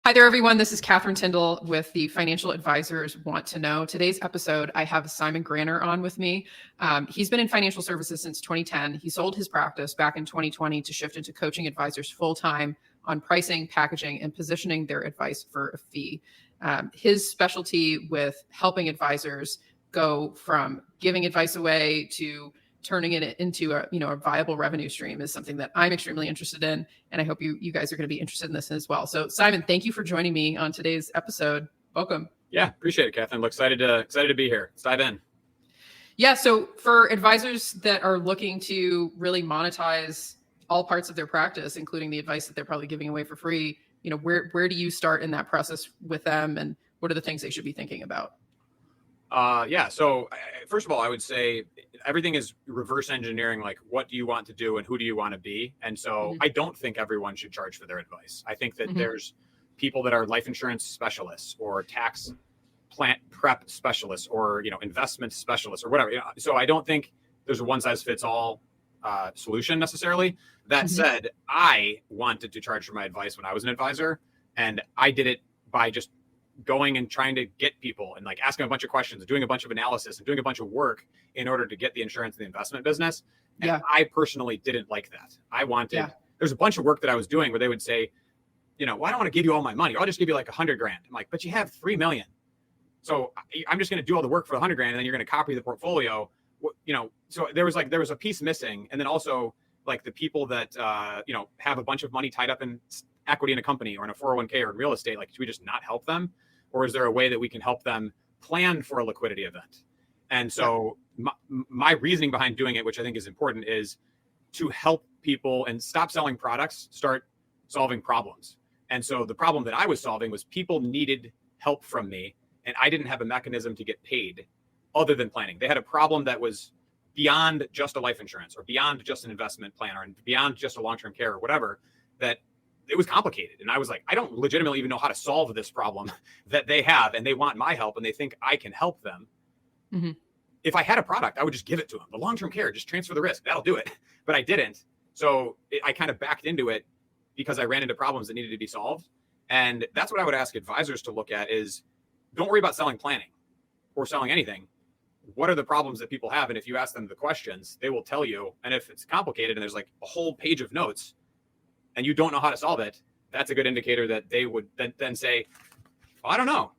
Hi there, everyone. This is Catherine Tyndall with the Financial Advisors Want to Know. Today's episode, I have Simon Granner on with me. He's been in financial services since 2010. He sold his practice back in 2020 to shift into coaching advisors full-time on pricing, packaging, and positioning their advice for a fee. His specialty with helping advisors go from giving advice away to turning it into a viable revenue stream is something that I'm extremely interested in. And I hope you guys are going to be interested in this as well. So Simon, thank you for joining me on today's episode. Welcome. Yeah, appreciate it, Catherine. Excited to be here. Let's dive in. Yeah. So for advisors that are looking to really monetize all parts of their practice, including the advice that they're probably giving away for free, where do you start in that process with them? And what are the things they should be thinking about? So first of all, I would say everything is reverse engineering. Like, what do you want to do and who do you want to be? And so I don't think everyone should charge for their advice. I think that there's people that are life insurance specialists or tax plant prep specialists or, investment specialists or whatever. So I don't think there's a one size fits all solution necessarily. That said, I wanted to charge for my advice when I was an advisor, and I did it by just going and trying to get people and like asking a bunch of questions, doing a bunch of analysis and doing a bunch of work in order to get the insurance and the investment business. And I personally didn't like that. I wanted, there's a bunch of work that I was doing where they would say, well, I don't want to give you all my money. I'll just give you like $100,000. I'm like, but you have 3 million. So I'm just going to do all the work for $100,000 and then you're going to copy the portfolio. So there was a piece missing. And then also like the people that, have a bunch of money tied up in equity in a company or in a 401k or in real estate, like, should we just not help them? Or is there a way that we can help them plan for a liquidity event? And so my reasoning behind doing it, which I think is important, is to help people and stop selling products, start solving problems. And so the problem that I was solving was people needed help from me, and I didn't have a mechanism to get paid other than planning. They had a problem that was beyond just a life insurance or beyond just an investment plan or beyond just a long-term care or whatever, that it was complicated. And I was like, I don't legitimately even know how to solve this problem that they have. And they want my help and they think I can help them. If I had a product, I would just give it to them. The long-term care, just transfer the risk. That'll do it. But I didn't. So I kind of backed into it because I ran into problems that needed to be solved. And that's what I would ask advisors to look at is, don't worry about selling planning or selling anything. What are the problems that people have? And if you ask them the questions, they will tell you. And if it's complicated and there's like a whole page of notes, and you don't know how to solve it, that's a good indicator that they would then say, well, I don't know.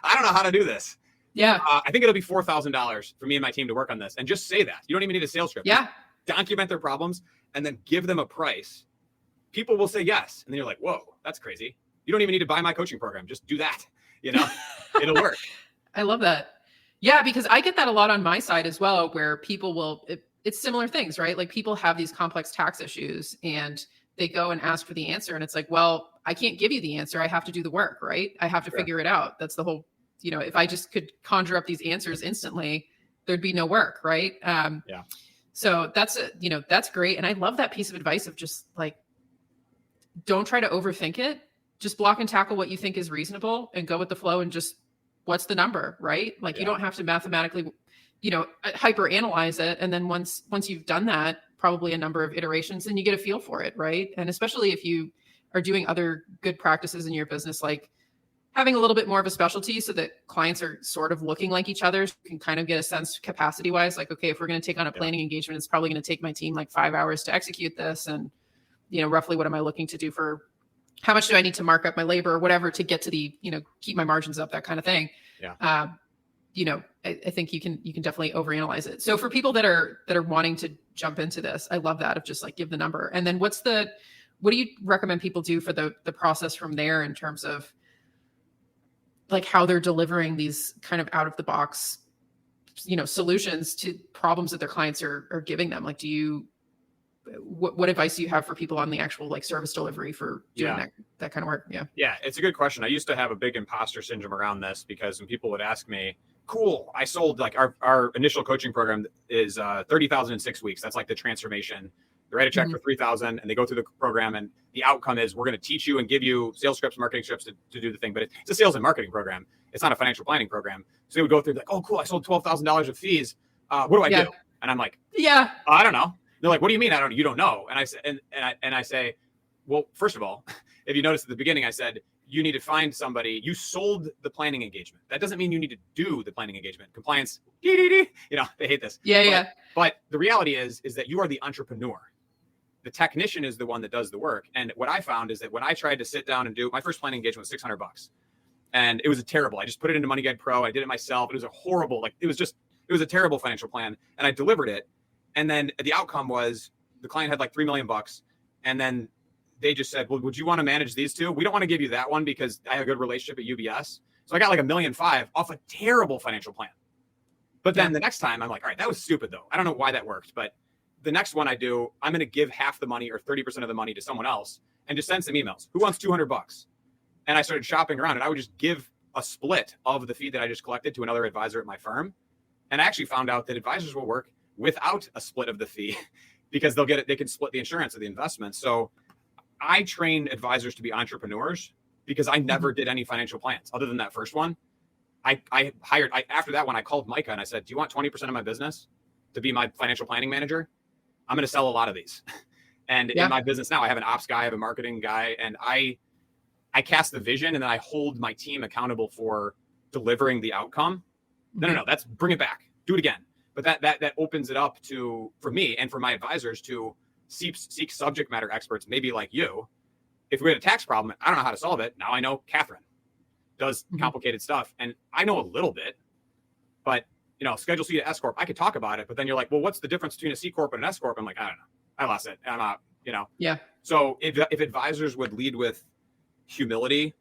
I don't know how to do this. Yeah. I think it'll be $4,000 for me and my team to work on this. And just say that. You don't even need a sales script. Yeah. Just document their problems and then give them a price. People will say yes. And then you're like, whoa, that's crazy. You don't even need to buy my coaching program. Just do that. It'll work. I love that. Yeah, because I get that a lot on my side as well, where people will, it's similar things, right? Like people have these complex tax issues and they go and ask for the answer. And it's like, well, I can't give you the answer. I have to do the work, right? I have to figure it out. That's the whole, if I just could conjure up these answers instantly, there'd be no work, right? So that's great. And I love that piece of advice of just like, don't try to overthink it. Just block and tackle what you think is reasonable and go with the flow and just, what's the number, right? Like you don't have to mathematically, hyper analyze it. And then once you've done that, probably a number of iterations, and you get a feel for it, right? And especially if you are doing other good practices in your business, like having a little bit more of a specialty so that clients are sort of looking like each other, so you can kind of get a sense capacity wise, like, okay, if we're going to take on a planning engagement, it's probably going to take my team like 5 hours to execute this. And, roughly what am I looking to do for, how much do I need to mark up my labor or whatever to get to the, keep my margins up, that kind of thing. Yeah. I think you can definitely overanalyze it. So for people that are wanting to jump into this, I love that of just like give the number. And then what do you recommend people do for the process from there in terms of like how they're delivering these kind of out of the box, solutions to problems that their clients are giving them? Like, what advice do you have for people on the actual like service delivery for doing that kind of work? Yeah, it's a good question. I used to have a big imposter syndrome around this because when people would ask me, cool, I sold like our initial coaching program is 30,000 in 6 weeks. That's like the transformation. They write a check for 3,000 and they go through the program, and the outcome is we're going to teach you and give you sales scripts, marketing scripts to do the thing. But it's a sales and marketing program. It's not a financial planning program. So they would go through like, oh, cool, I sold $12,000 of fees. What do I do? And I'm like, I don't know. They're like, what do you mean? You don't know. And I say, and I say, well, first of all, if you notice at the beginning, I said, you need to find somebody. You sold the planning engagement. That doesn't mean you need to do the planning engagement. Compliance, they hate this. Yeah. But the reality is that you are the entrepreneur. The technician is the one that does the work. And what I found is that when I tried to sit down and do my first planning engagement was $600, and it was terrible. I just put it into Money Guide Pro. I did it myself. It was a horrible, it was a terrible financial plan, and I delivered it. And then the outcome was the client had like $3 million, and then they just said, well, would you want to manage these two? We don't want to give you that one because I have a good relationship at UBS. So I got like $1.5 million off a terrible financial plan. But then the next time I'm like, all right, that was stupid though. I don't know why that worked, but the next one I do, I'm going to give half the money or 30% of the money to someone else and just send some emails. Who wants $200? And I started shopping around, and I would just give a split of the fee that I just collected to another advisor at my firm. And I actually found out that advisors will work without a split of the fee because they can split the insurance of the investment. So I train advisors to be entrepreneurs because I never did any financial plans other than that first one. After that one, I called Micah and I said, do you want 20% of my business to be my financial planning manager? I'm going to sell a lot of these. And in my business now, I have an ops guy, I have a marketing guy, and I cast the vision, and then I hold my team accountable for delivering the outcome. No, that's bring it back, do it again. But that opens it up for me and for my advisors to seek subject matter experts, maybe like you. If we had a tax problem, I don't know how to solve it. Now I know Catherine does complicated stuff, and I know a little bit, but Schedule C to S Corp, I could talk about it, but then you're like, well, what's the difference between a C Corp and an S Corp? I'm like, I don't know. I lost it. I'm out, Yeah. So if advisors would lead with humility,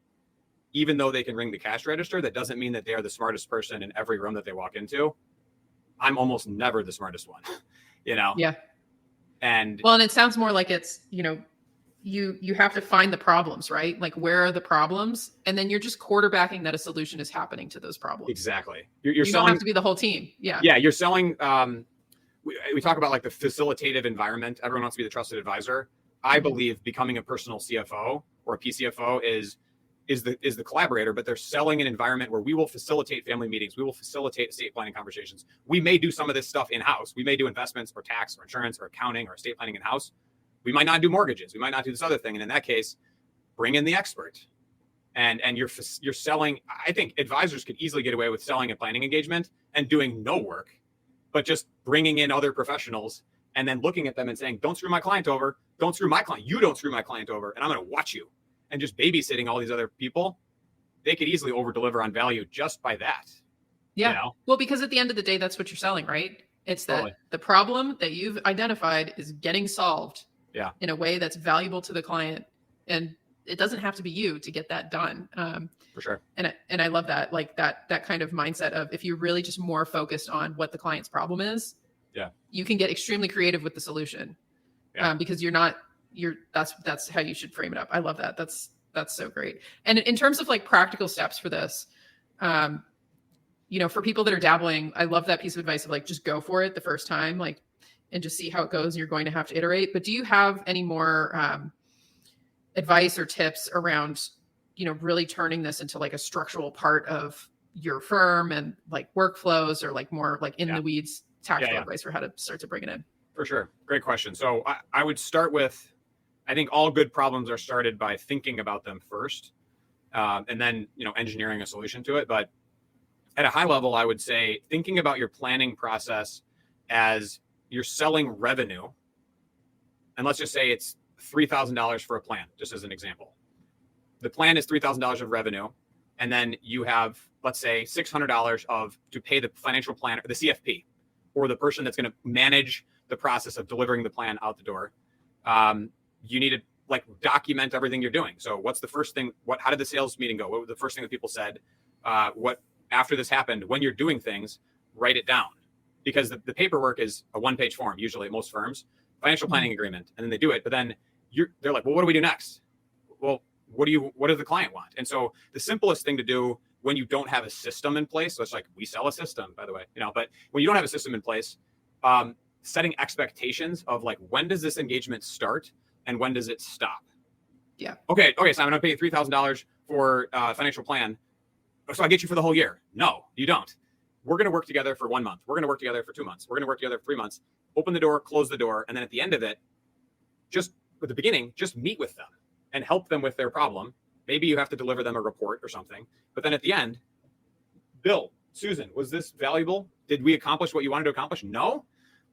even though they can ring the cash register, that doesn't mean that they are the smartest person in every room that they walk into. I'm almost never the smartest one, Yeah. And it sounds more like it's, you have to find the problems, right? Like, where are the problems? And then you're just quarterbacking that a solution is happening to those problems. Exactly. You don't have to be the whole team. Yeah. Yeah. You're selling. We talk about like the facilitative environment. Everyone wants to be the trusted advisor. I believe becoming a personal CFO or a PCFO is the collaborator, but they're selling an environment where we will facilitate family meetings. We will facilitate estate planning conversations. We may do some of this stuff in-house. We may do investments or tax or insurance or accounting or estate planning in-house. We might not do mortgages. We might not do this other thing. And in that case, bring in the expert. And you're selling. I think advisors could easily get away with selling a planning engagement and doing no work, but just bringing in other professionals and then looking at them and saying, don't screw my client over. Don't screw my client. You don't screw my client over. And I'm going to watch you. And just babysitting all these other people, they could easily over deliver on value just by that. Yeah. Well, because at the end of the day, that's what you're selling, right? It's that the problem that you've identified is getting solved in a way that's valuable to the client. And it doesn't have to be you to get that done. For sure. And I love that, like that kind of mindset of, if you're really just more focused on what the client's problem is, you can get extremely creative with the solution because that's how you should frame it up. I love that. That's so great. And in terms of like practical steps for this, for people that are dabbling, I love that piece of advice of like, just go for it the first time, and just see how it goes. You're going to have to iterate, but do you have any more advice or tips around, really turning this into like a structural part of your firm and like workflows, or like more like in the weeds tactical advice for how to start to bring it in? For sure. Great question. So I would start with, I think all good problems are started by thinking about them first, and then, engineering a solution to it. But at a high level, I would say thinking about your planning process as you're selling revenue. And let's just say it's $3,000 for a plan, just as an example. The plan is $3,000 of revenue. And then you have, let's say, $600 to pay the financial planner, the CFP, or the person that's going to manage the process of delivering the plan out the door. You need to document everything you're doing. So what's the first thing? How did the sales meeting go? What was the first thing that people said? What after this happened? When you're doing things, write it down, because the paperwork is a one-page form usually at most firms, financial planning agreement, and then they do it. But then they're like, well, what do we do next? Well, what does the client want? And so the simplest thing to do when you don't have a system in place, so it's like, we sell a system, by the way, but when you don't have a system in place, setting expectations of like, when does this engagement start and when does it stop? Yeah. Okay. So I'm going to pay you $3,000 for a financial plan. So I get you for the whole year. No, you don't. We're going to work together for 1 month. We're going to work together for 2 months. We're going to work together for 3 months. Open the door, close the door. And then at the end of it, just at the beginning, just meet with them and help them with their problem. Maybe you have to deliver them a report or something. But then at the end, Bill, Susan, was this valuable? Did we accomplish what you wanted to accomplish? No?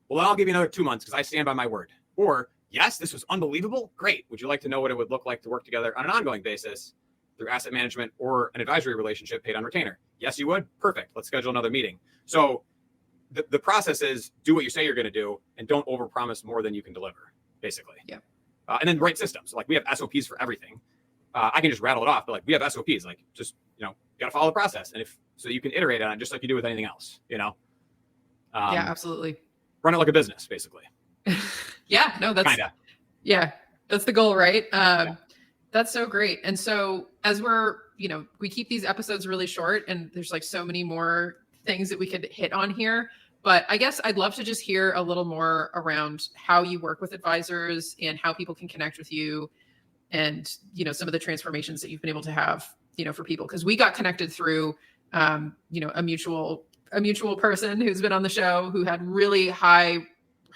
Well, then I'll give you another 2 months because I stand by my word. Or, yes, this was unbelievable. Great. Would you like to know what it would look like to work together on an ongoing basis through asset management or an advisory relationship paid on retainer? Yes, you would? Perfect. Let's schedule another meeting. So the process is do what you say you're going to do and don't overpromise more than you can deliver, basically. Yeah. And then write systems. Like we have SOPs for everything. I can just rattle it off, but like we have SOPs, like just, got to follow the process. And so you can iterate on it just like you do with anything else, yeah, absolutely. Run it like a business, basically. Yeah, no, that's kinda. Yeah, that's the goal, right? That's so great. And so as we're, we keep these episodes really short and there's like so many more things that we could hit on here, but I guess I'd love to just hear a little more around how you work with advisors and how people can connect with you and, some of the transformations that you've been able to have, for people. Cause we got connected through, a mutual person who's been on the show who had really high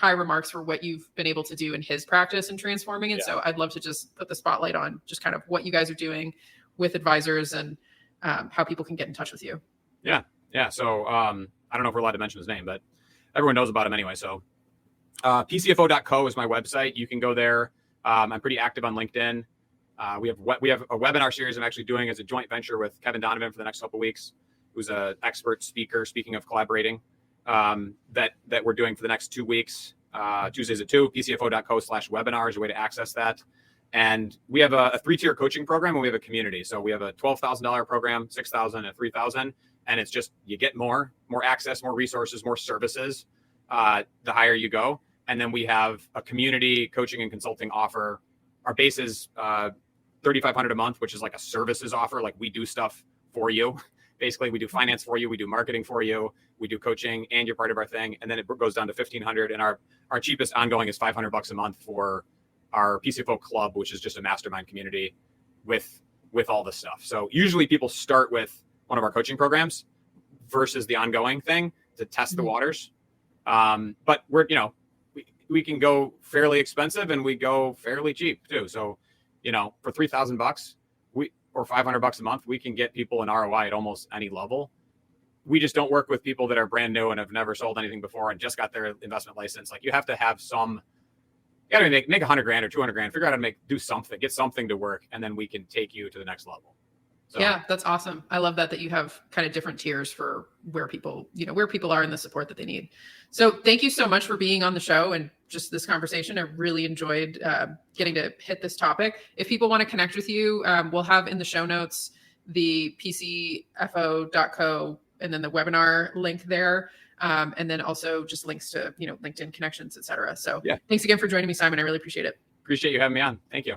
remarks for what you've been able to do in his practice and transforming. And so I'd love to just put the spotlight on just kind of what you guys are doing with advisors and how people can get in touch with you. Yeah. Yeah. So I don't know if we're allowed to mention his name, but everyone knows about him anyway. So pcfo.co is my website. You can go there. I'm pretty active on LinkedIn. We have a webinar series I'm actually doing as a joint venture with Kevin Donovan for the next couple of weeks, who's an expert speaker, speaking of collaborating, that we're doing for the next 2 weeks, Tuesdays at 2, pcfo.co/webinar is a way to access that. And we have a 3-tier coaching program and we have a community. So we have a $12,000 program, $6,000 and $3,000. And it's just, you get more access, more resources, more services, the higher you go. And then we have a community coaching and consulting offer. Our base is $3,500 a month, which is like a services offer. Like we do stuff for you. Basically, we do finance for you. We do marketing for you. We do coaching and you're part of our thing. And then it goes down to $1,500. And our cheapest ongoing is $500 a month for our PCFO club, which is just a mastermind community with all this stuff. So usually people start with one of our coaching programs versus the ongoing thing to test the waters. But we're, we can go fairly expensive and we go fairly cheap too. So, for $3,000 or $500 a month, we can get people an ROI at almost any level. We just don't work with people that are brand new and have never sold anything before and just got their investment license. Like you have to have you got to make $100,000 or $200,000, figure out how to do something, get something to work. And then we can take you to the next level. So. Yeah, that's awesome. I love that you have kind of different tiers for where people are in the support that they need. So thank you so much for being on the show and just this conversation. I really enjoyed getting to hit this topic. If people want to connect with you, we'll have in the show notes the pcfo.co and then the webinar link there. And then also just links to, LinkedIn connections, et cetera. So Thanks again for joining me, Simon. I really appreciate it. Appreciate you having me on. Thank you.